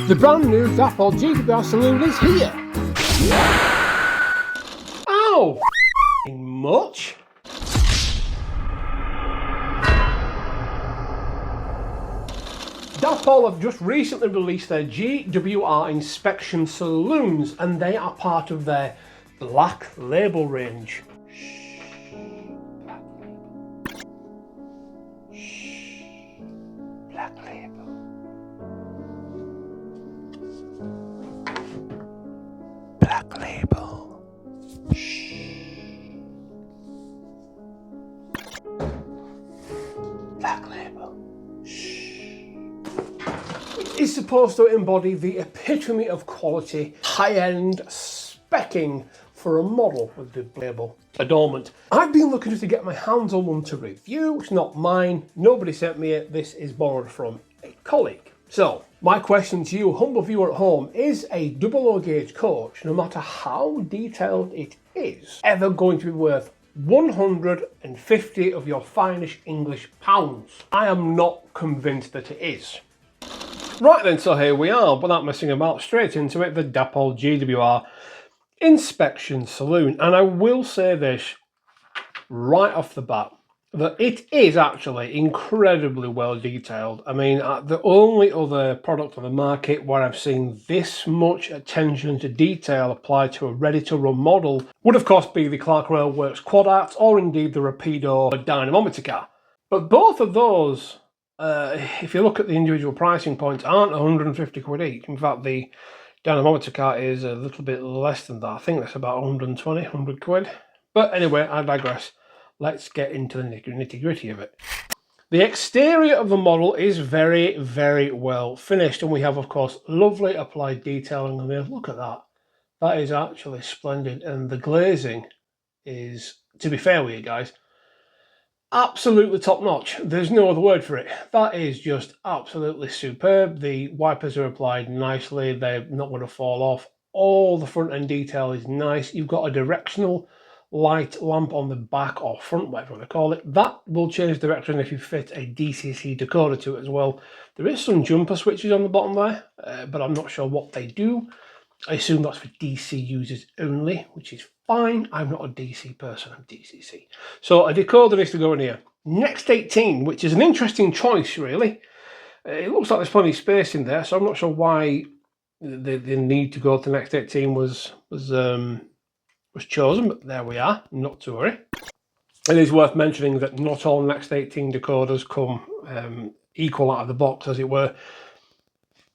The brand new Dapol GWR Saloon is here. Oh, much. Dapol have just recently released their GWR Inspection Saloons, and they are part of their Black Label range. Black Label. Black Label. Black Label. It is supposed to embody the epitome of quality, high-end specking for a model with the label adornment. I've been looking to get my hands on one to review. It's not mine. Nobody sent me it. This is borrowed from a colleague. So, my question to you, humble viewer at home, is a 00 gauge coach, no matter how detailed it is, ever going to be worth 150 of your finest English pounds? I am not convinced that it is. Right then, so here we are, without messing about, straight into it, the Dapol GWR Inspection Saloon. And I will say this right off the bat, that it is actually incredibly well detailed. I mean, the only other product on the market where I've seen this much attention to detail applied to a ready-to-run model would of course be the Clark Railworks Quad Art, or indeed the Rapido dynamometer car. But both of those, if you look at the individual pricing points, aren't 150 quid each. In fact, the dynamometer car is a little bit less than that. I think that's about 120, 100 quid. But anyway, I digress. Let's get into the nitty-gritty of it. The exterior of the model is very, very well finished, and we have, of course, lovely applied detailing on there. Look at that. That is actually splendid, and the glazing is, to be fair with you guys, absolutely top-notch. There's no other word for it. That is just absolutely superb. The wipers are applied nicely. They're not going to fall off. All the front-end detail is nice. You've got a directional light lamp on the back or front, whatever you want to call it. That will change direction if you fit a DCC decoder to it as well. There is some jumper switches on the bottom there, but I'm not sure what they do. I assume that's for DC users only, which is fine. I'm not a DC person, I'm DCC. So a decoder needs to go in here. Next 18, which is an interesting choice, really. It looks like there's plenty of space in there, so I'm not sure why the need to go to Next 18 was chosen, but there we are, not to worry. It is worth mentioning that not all Next 18 decoders come equal out of the box, as it were.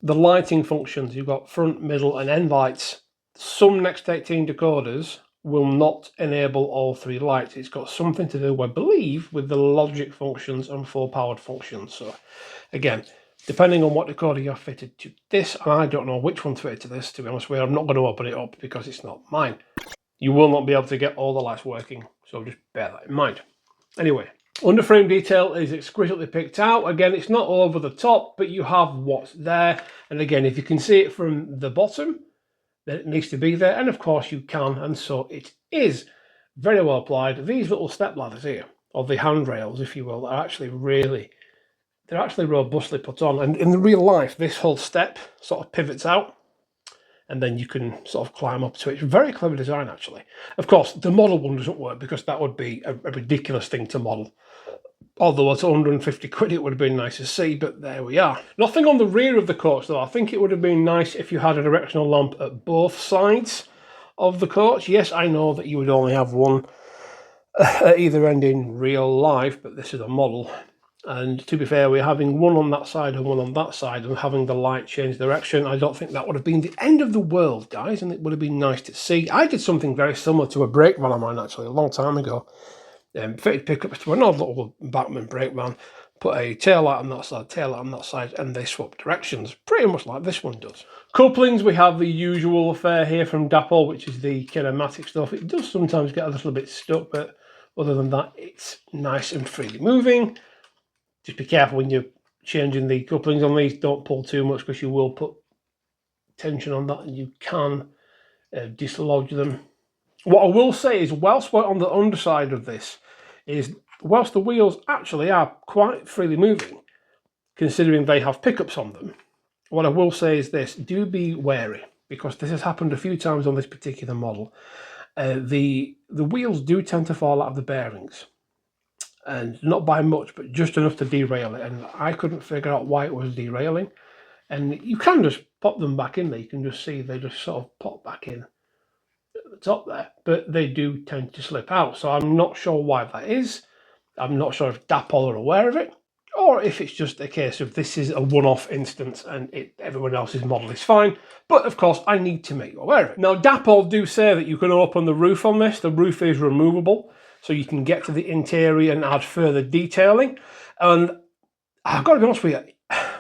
The lighting functions, you've got front, middle and end lights. Some Next 18 decoders will not enable all three lights. It's got something to do, I believe, with the logic functions and full powered functions. So again, depending on what decoder you're fitted to this, and I don't know which one's fitted to this, to be honest with you, I'm not going to open it up because it's not mine. You will not be able to get all the lights working, so just bear that in mind. Anyway, underframe detail is exquisitely picked out. Again, it's not over the top, but you have what's there. And again, if you can see it from the bottom, then it needs to be there. And of course you can, and so it is very well applied. These little step ladders here, or the handrails, if you will, are actually they're actually robustly put on. And in the real life, this whole step sort of pivots out, and then you can sort of climb up to it. It's a very clever design, actually. Of course, the model one doesn't work because that would be a ridiculous thing to model. Although at 150 quid, it would have been nice to see, but there we are. Nothing on the rear of the coach, though. I think it would have been nice if you had a directional lamp at both sides of the coach. Yes, I know that you would only have one at either end in real life, but this is a model. And to be fair, we're having one on that side and one on that side, and having the light change direction, I don't think that would have been the end of the world, guys, and it would have been nice to see. I did something very similar to a brake van of mine, actually, a long time ago. Fitted pickups to an old little Bachmann brake van, put a tail light on that side, tail light on that side, and they swap directions, pretty much like this one does. Couplings, we have the usual affair here from Dapol, which is the kinematic stuff. It does sometimes get a little bit stuck, but other than that, it's nice and freely moving. Just be careful when you're changing the couplings on these. Don't pull too much because you will put tension on that and you can dislodge them. What I will say is, whilst we're on the underside of this, is whilst the wheels actually are quite freely moving, considering they have pickups on them, What I will say is this: do be wary, because this has happened a few times on this particular model. The wheels do tend to fall out of the bearings, and not by much, but just enough to derail it. And I couldn't figure out why it was derailing. And you can just pop them back in there. You can just see they just sort of pop back in at the top there, but they do tend to slip out. So I'm not sure why that is. I'm not sure if Dapol are aware of it, or if it's just a case of this is a one-off instance and everyone else's model is fine. But of course, I need to make you aware of it. Now, Dapol do say that you can open the roof on this. The roof is removable, so you can get to the interior and add further detailing. And I've got to be honest with you,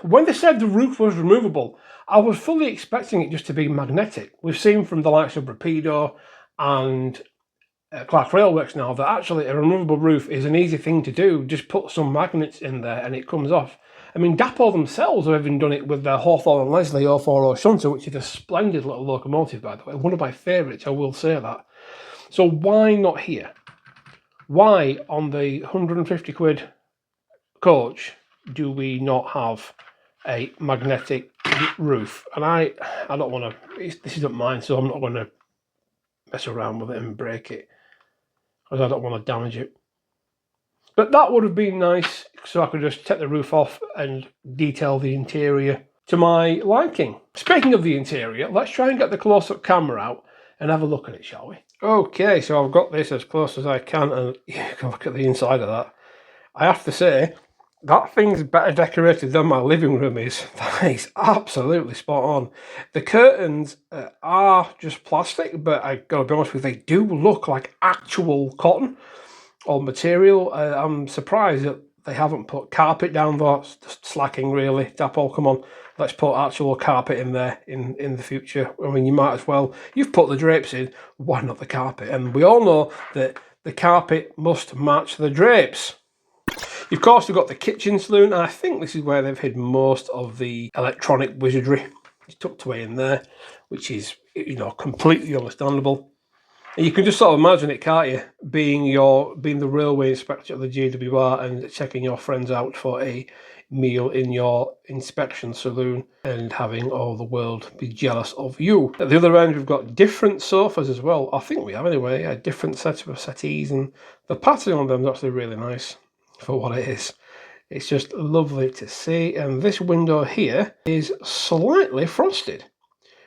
when they said the roof was removable, I was fully expecting it just to be magnetic. We've seen from the likes of Rapido and Clark Railworks now that actually a removable roof is an easy thing to do. Just put some magnets in there and it comes off. I mean, Dapol themselves have even done it with their Hawthorne and Leslie 040 Shunter, which is a splendid little locomotive, by the way. One of my favourites, I will say that. So why not here? Why on the 150 quid coach do we not have a magnetic roof? And I don't want to, this isn't mine, so I'm not going to mess around with it and break it, because I don't want to damage it. But that would have been nice, so I could just take the roof off and detail the interior to my liking. Speaking of the interior, let's try and get the close-up camera out and have a look at it, shall we? Okay, so I've got this as close as I can, and you can look at the inside of that. I have to say, that thing's better decorated than my living room is. That is absolutely spot on. The curtains are just plastic, but I gotta be honest with you, they do look like actual cotton or material. I'm surprised that they haven't put carpet down there. It's just slacking, really. Dapol, come on, let's put actual carpet in there in the future. I mean, you might as well. You've put the drapes in, why not the carpet? And we all know that the carpet must match the drapes. Of course, we've got the kitchen saloon, and I think this is where they've hid most of the electronic wizardry. It's tucked away in there, which is, you know, completely understandable. And you can just sort of imagine it, can't you? Being the railway inspector at the GWR and checking your friends out for a meal in your inspection saloon and having all the world be jealous of you. At the other end, we've got different sofas as well. I think we have anyway, a different set of settees, and the pattern on them is actually really nice for what it is. It's just lovely to see. And this window here is slightly frosted,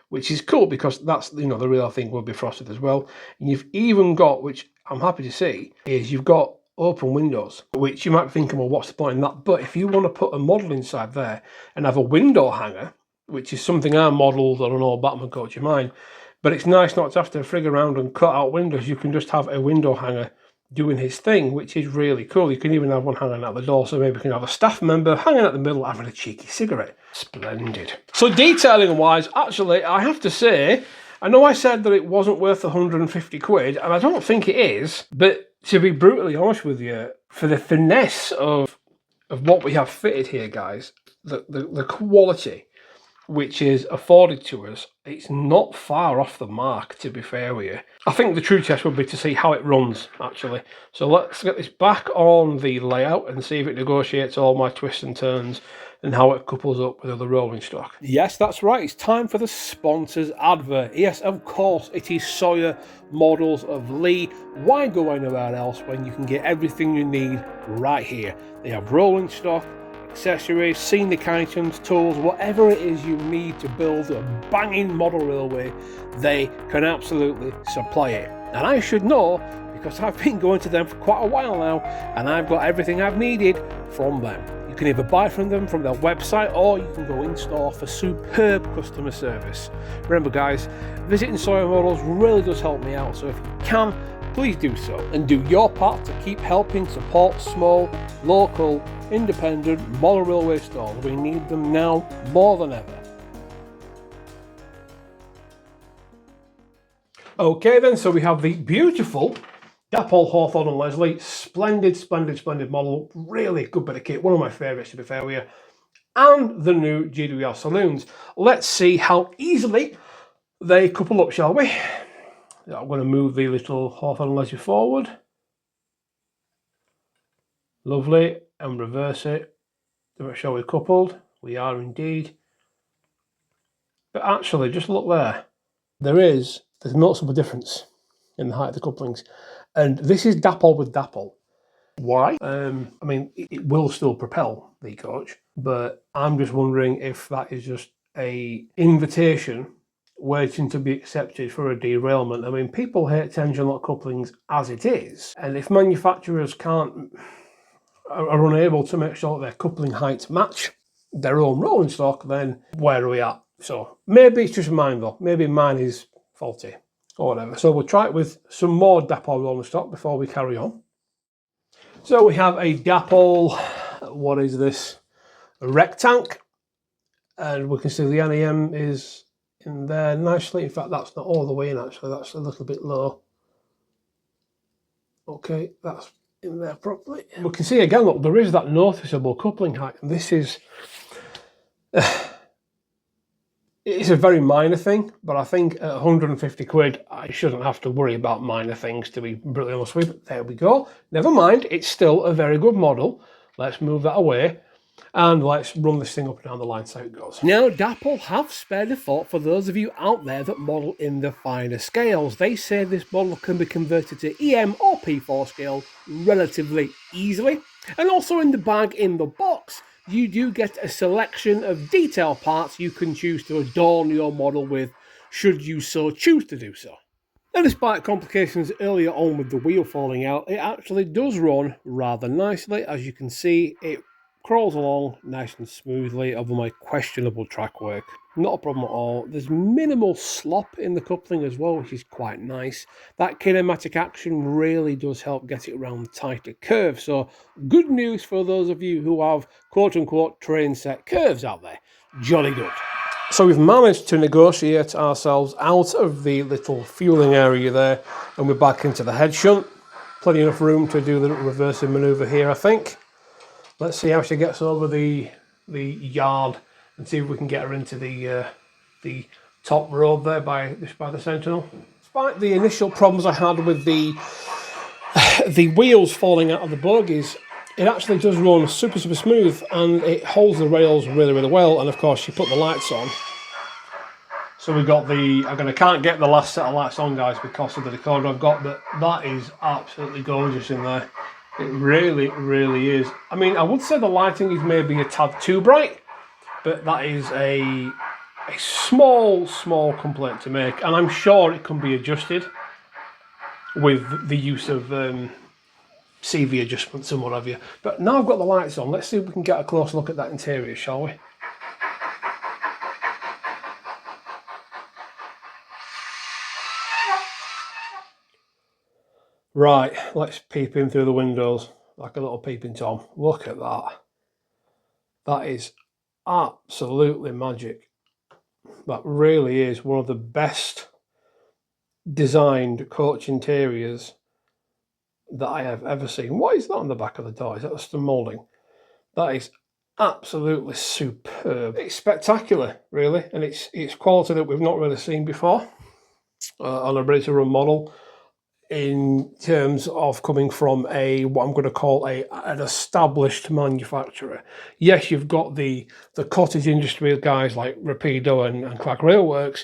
which is cool because that's, you know, the real thing will be frosted as well. And you've even got, which I'm happy to see, is you've got open windows, which you might be thinking, well, what's the point in that? But if you want to put a model inside there and have a window hanger, which is something I modelled on an old Batman coach of mine, but it's nice not to have to frig around and cut out windows. You can just have a window hanger doing his thing, which is really cool. You can even have one hanging out the door, so maybe you can have a staff member hanging out the middle having a cheeky cigarette. Splendid. So detailing wise, actually, I have to say, I know I said that it wasn't worth 150 quid, and I don't think it is, but to be brutally honest with you, for the finesse of what we have fitted here, guys, the quality which is afforded to us, it's not far off the mark, to be fair with you. I think the true test would be to see how it runs, actually. So let's get this back on the layout and see if it negotiates all my twists and turns and how it couples up with other rolling stock. Yes, that's right, it's time for the sponsors advert. Yes, of course, it is Sawyer Models of Lee. Why go anywhere else when you can get everything you need right here? They have rolling stock, accessories, scenic items, tools, whatever it is you need to build a banging model railway, they can absolutely supply it. And I should know because I've been going to them for quite a while now and I've got everything I've needed from them. You can either buy from them from their website or you can go in store for superb customer service. Remember guys, visiting Sawyer Models really does help me out, so if you can, please do so and do your part to keep helping support small, local, independent model railway stores. We need them now more than ever. Okay then, so we have the beautiful Dapol Hawthorne and Leslie. Splendid, splendid, splendid model. Really good bit of kit. One of my favourites, to be fair with you. And the new GWR saloons. Let's see how easily they couple up, shall we? I'm going to move the little Hawthorne and Leslie forward. Lovely. And reverse it to make sure we're coupled. We are indeed. But actually, just look there. There's a noticeable difference in the height of the couplings. And this is Dapol with Dapol. Why? I mean, it will still propel the coach, but I'm just wondering if that is just a invitation waiting to be accepted for a derailment. I mean, people hate tension lock couplings as it is, and if manufacturers are unable to make sure that their coupling heights match their own rolling stock, then where are we at? So maybe it's just mine though. Maybe mine is faulty or whatever. So we'll try it with some more Dapol rolling stock before we carry on. So we have a Dapol, what is this? A rec tank. And we can see the NEM is in there nicely. In fact, that's not all the way in actually, that's a little bit low. Okay, that's in there properly. We can see again, look, there is that noticeable coupling height. And this is, it's a very minor thing, but I think at 150 quid, I shouldn't have to worry about minor things, to be brutally honest with you. But there we go. Never mind, it's still a very good model. Let's move that away. And let's run this thing up and down the line, so it goes. Now, Dapol have spared a thought for those of you out there that model in the finer scales. They say this model can be converted to EM or P4 scale relatively easily. And also in the bag in the box, you do get a selection of detail parts you can choose to adorn your model with, should you so choose to do so. And despite complications earlier on with the wheel falling out, it actually does run rather nicely. As you can see, it crawls along nice and smoothly over my questionable track work. Not a problem at all. There's minimal slop in the coupling as well, which is quite nice. That kinematic action really does help get it around tighter curves. So good news for those of you who have quote-unquote train set curves out there. Jolly good. So we've managed to negotiate ourselves out of the little fueling area there, and we're back into the head shunt. Plenty enough room to do the reversing manoeuvre here, I think. Let's see how she gets over the yard and see if we can get her into the top road there by the Sentinel. Despite the initial problems I had with the wheels falling out of the bogies, it actually does run super smooth, and it holds the rails really well. And of course, you put the lights on. So we've got I can't get the last set of lights on, guys, because of the decoder I've got, but that is absolutely gorgeous in there. It really is. I mean, I would say the lighting is maybe a tad too bright, but that is a small complaint to make, and I'm sure it can be adjusted with the use of CV adjustments and what have you. But now I've got the lights on, let's see if we can get a close look at that interior, shall we? Right, let's peep in through the windows like a little peeping Tom. Look at that. That is absolutely magic. That really is one of the best designed coach interiors that I have ever seen. What is that on the back of the door? Is that just a moulding? That is absolutely superb. It's spectacular, really, and it's quality that we've not really seen before on a ready-to-run model, in terms of coming from what I'm going to call an established manufacturer. Yes, you've got the cottage industry guys like Rapido and Clark Railworks,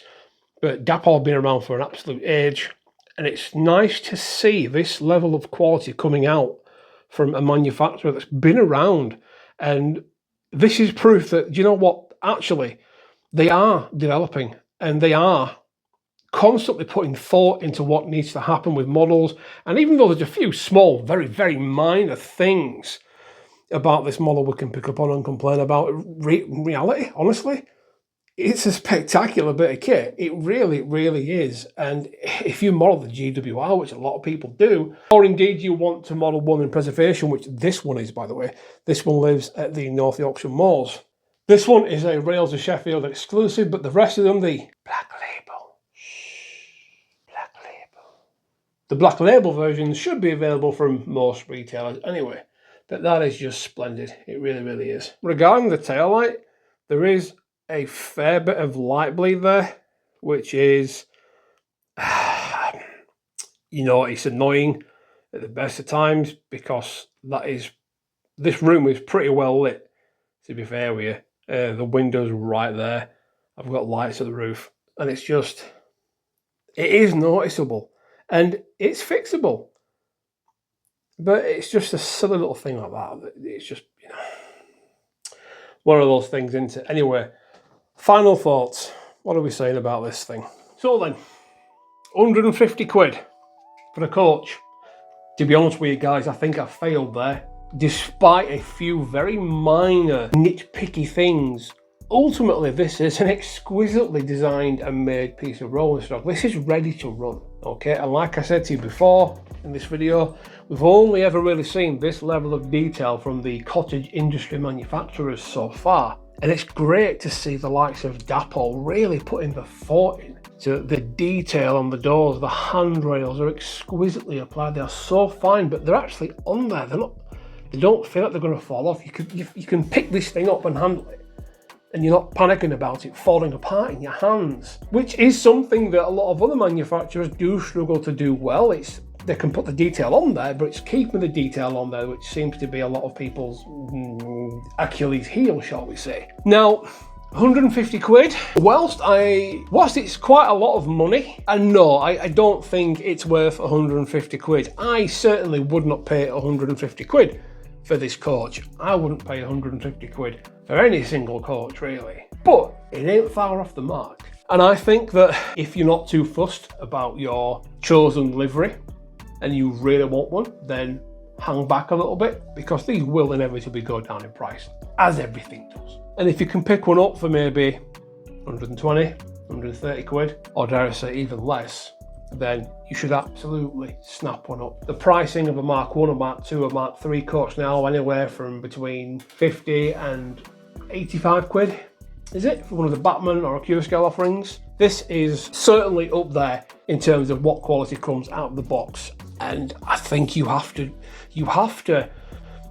but Dapol have been around for an absolute age, and it's nice to see this level of quality coming out from a manufacturer that's been around. And this is proof that, you know what, actually, they are developing, and they are constantly putting thought into what needs to happen with models. And even though there's a few small, very minor things about this model we can pick up on and complain about, reality, honestly, it's a spectacular bit of kit. It really is. And if you model the GWR, which a lot of people do, or indeed you want to model one in preservation, which this one is, by the way, this one lives at the North Yorkshire Moors. This one is a Rails of Sheffield exclusive, but the rest of them, the Black Label. Black Label. The Black Label version should be available from most retailers anyway, but that is just splendid. It really is. Regarding the taillight, there is a fair bit of light bleed there, which is, you know, it's annoying at the best of times, because this room is pretty well lit, to be fair with you. The window's right there, I've got lights at the roof, and it's just, it is noticeable, and it's fixable. But it's just a silly little thing like that. It's just, you know, one of those things, isn't it? Anyway, final thoughts. What are we saying about this thing? So then, 150 quid for a coach. To be honest with you guys, I think I failed there. Despite a few very minor, nitpicky things, ultimately this is an exquisitely designed and made piece of rolling stock. This is ready to run, okay? And like I said to you before in this video, we've only ever really seen this level of detail from the cottage industry manufacturers so far. And it's great to see the likes of Dapol really putting the thought in to the detail on the doors. The handrails are exquisitely applied. They are so fine, but they're actually on there. They don't feel like they're going to fall off. You can pick this thing up and handle it, and you're not panicking about it falling apart in your hands, which is something that a lot of other manufacturers do struggle to do well. They can put the detail on there, but it's keeping the detail on there, which seems to be a lot of people's Achilles heel, shall we say. Now, 150 quid, whilst it's quite a lot of money, and no, I don't think it's worth 150 quid. I certainly would not pay 150 quid for this coach. I wouldn't pay 150 quid for any single coach, really. But it ain't far off the mark. And I think that if you're not too fussed about your chosen livery, and you really want one, then hang back a little bit, because these will inevitably go down in price, as everything does. And if you can pick one up for maybe 120, 130 quid, or dare I say even less, then you should absolutely snap one up. The pricing of a Mark 1, a Mark 2, a Mark 3 coach now anywhere from between 50 and 85 quid, is it, for one of the Batman or a Q-Scale offerings? This is certainly up there in terms of what quality comes out of the box, and I think you have to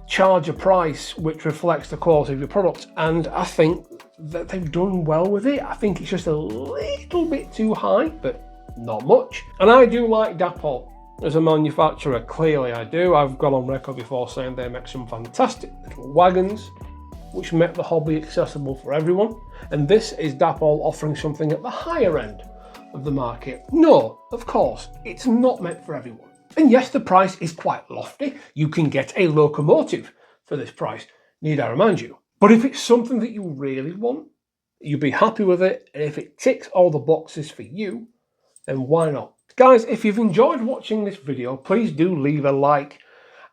charge a price which reflects the quality of your product, and I think that they've done well with it. I think it's just a little bit too high, but not much. And I do like Dapol as a manufacturer, clearly I do. I've gone on record before saying they make some fantastic little wagons which make the hobby accessible for everyone, and this is Dapol offering something at the higher end of the market. No, of course, it's not meant for everyone. And yes, the price is quite lofty. You can get a locomotive for this price, need I remind you. But if it's something that you really want, you'll be happy with it, and if it ticks all the boxes for you, then why not? Guys, if you've enjoyed watching this video, please do leave a like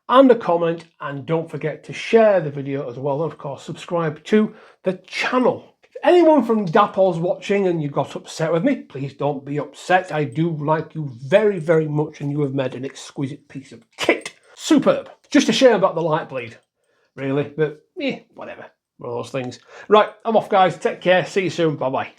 and a comment, and don't forget to share the video as well, and of course subscribe to the channel. If anyone from Dapol's watching and you got upset with me, please don't be upset. I do like you very, very much, and you have made an exquisite piece of kit. Superb. Just a shame about the light bleed, really, but whatever. One of those things. Right, I'm off, guys. Take care. See you soon. Bye-bye.